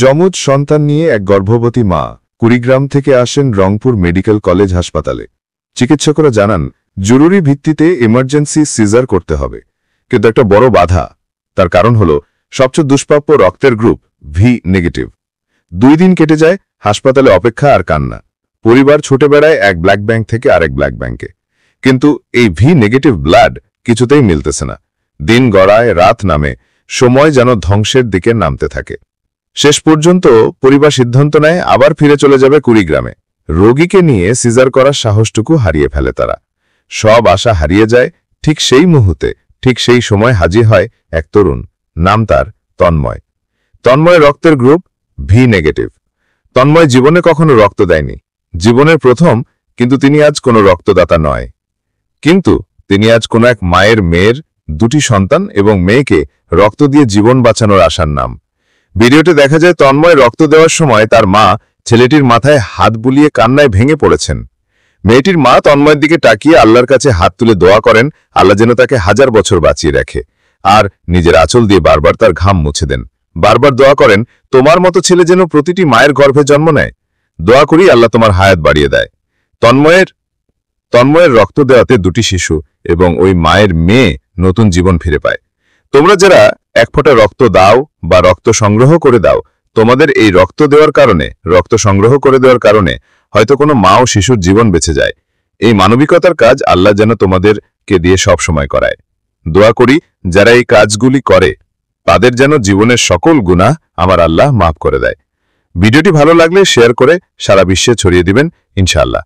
যমজ সন্তান নিয়ে এক গর্ভবতী মা কুড়িগ্রাম থেকে আসেন রংপুর মেডিকেল কলেজ হাসপাতালে। চিকিৎসকরা জানান জরুরি ভিত্তিতে ইমার্জেন্সি সিজার করতে হবে, কিন্তু একটা বড় বাধা। তার কারণ হল সবচেয়ে দুষ্প্রাপ্য রক্তের গ্রুপ ভি নেগেটিভ। 2 দিন কেটে যায়, হাসপাতালে অপেক্ষা আর কান্না। পরিবার ছুটে বেড়ায় এক ব্লাড ব্যাংক থেকে আরেক ব্লাড ব্যাংকে, কিন্তু এই ভি নেগেটিভ ব্লাড কিছুতেই মিলতেছে না। দিন গড়ায়, রাত নামে, সময় যেন ধ্বংসের দিকে নামতে থাকে। শেষ পর্যন্ত পরিবার সিদ্ধান্ত নেয় আবার ফিরে চলে যাবে কুড়িগ্রামে। রোগীকে নিয়ে সিজার করার সাহসটুকু হারিয়ে ফেলে তারা। সব আশা হারিয়ে যায়। ঠিক সেই মুহূর্তে, ঠিক সেই সময় হাজির হয় এক তরুণ, নাম তার তন্ময়। তন্ময় রক্তের গ্রুপ ভি নেগেটিভ। তন্ময় জীবনে কখনো রক্ত দেয়নি, জীবনের প্রথম। কিন্তু তিনি আজ কোনো রক্তদাতা নয়, কিন্তু তিনি আজ কোনো এক মায়ের মেয়ের 2টি সন্তান এবং মেয়েকে রক্ত দিয়ে জীবন বাঁচানোর আশার নাম। ভিডিওতে দেখা যায় তন্ময় রক্ত দেওয়ার সময় তার মা ছেলেটির মাথায় হাত বুলিয়ে কান্নায় ভেঙে পড়েছেন। মেয়েটির মা তন্ময়ের দিকে তাকিয়ে আল্লাহর কাছে হাত তুলে দোয়া করেন আল্লাহ যেন তাকে 1000 বছর বাঁচিয়ে রাখে, আর নিজের আঁচল দিয়ে বারবার তার ঘাম মুছে দেন। বারবার দোয়া করেন তোমার মতো ছেলে যেন প্রতিটি মায়ের গর্ভে জন্ম নেয়। দোয়া করি আল্লাহ তোমার হায়াত বাড়িয়ে দেয়। তন্ময়ের রক্ত দেওয়াতে 2টি শিশু এবং ওই মায়ের মেয়ে নতুন জীবন ফিরে পায়। তোমরা যারা এক ফোঁটা রক্ত দাও বা রক্ত সংগ্রহ করে দাও, তোমাদের এই রক্ত দেওয়ার কারণে, রক্ত সংগ্রহ করে দেওয়ার কারণে হয়তো কোনো মা ও শিশুর জীবন বেঁচে যায়। এই মানবিকতার কাজ আল্লাহ যেন তোমাদেরকে দিয়ে সব সময় করায়। দোয়া করি যারা এই কাজগুলি করে তাদের যেন জীবনের সকল গুনাহ আমার আল্লাহ মাফ করে দেয়। ভিডিওটি ভালো লাগলে শেয়ার করে সারা বিশ্বে ছড়িয়ে দিবেন ইনশাআল্লাহ।